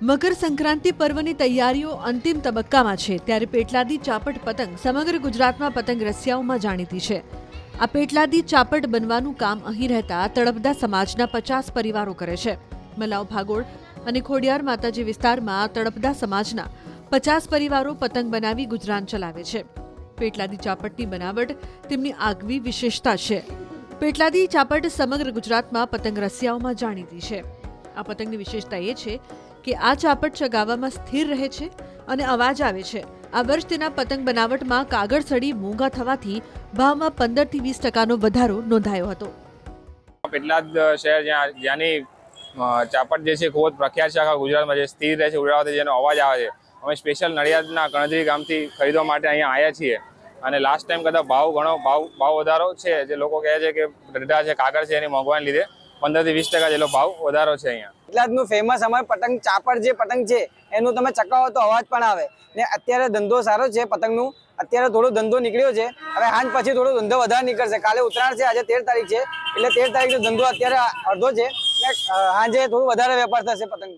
મકર સંક્રાંતિ પર્વની તૈયારીઓ અંતિમ તબક્કામાં છે ત્યારે પેટલાદી ચાપટ પતંગ સમગ્ર ગુજરાતમાં પતંગ રસિયાઓમાં જાણીતી છે। આ પેટલાદી ચાપટ બનવાનું કામ અહીં રહેતા તળપદા સમાજના 50 પરિવારો કરે છે। મલાવ ભાગોળ અને ખોડિયાર માતાજી વિસ્તારમાં તળપદા સમાજના 50 પરિવારો પતંગ બનાવી ગુજરાન ચલાવે છે। પેટલાદી ચાપટની બનાવટ તેમની આગવી વિશેષતા છે। પેટલાદી ચાપટ સમગ્ર ગુજરાતમાં પતંગ રસિયાઓમાં જાણીતી છે। આ પતંગની વિશેષતા એ છે કે આ ચાપટ ચગાવવામાં સ્થિર રહે છે અને અવાજ આવે છે। આ વર્ષ તેના પતંગ બનાવટમાં કાગળ સડી મોંઘા થવાથી ભાવમાં 15 થી 20% વધારો નોંધાયો હતો। પેટલાદ શહેર જ્યાંની ચાપટ જે છે ખૂબ જ પ્રખ્યાત છે આખા ગુજરાતમાં, જે સ્થિર રહે છે ઉડાવવાથી જેનો અવાજ આવે છે। અમે સ્પેશિયલ નડિયાદના કણજરી ગામથી ખરીદવા માટે અહીંયા આવ્યા છીએ અને લાસ્ટ ટાઈમ કરતાં ભાવ વધારો છે। જે લોકો કહે છે કે ડઢા છે, કાગળ છે, એની મોંઘવારીને લીધે 15 થી 20% જેટલો ભાવ વધારો છે અહીંયા। પેટલાદનું ફેમસ અમારું પતંગ ચાપટ જે પતંગ છે એનું તમે ચકાવો તો અવાજ પણ આવે ને। અત્યારે ધંધો સારો છે પતંગનું, અત્યારે થોડો ધંધો નીકળ્યો છે। હવે હાંજ પછી થોડો ધંધો વધારે નીકળશે। કાલે ઉત્તરાયણ છે, આજે 13 તારીખ છે, એટલે 13 તારીખનો ધંધો અત્યારે અડધો છે ને હાંજે થોડું વધારે વેપાર થશે પતંગ।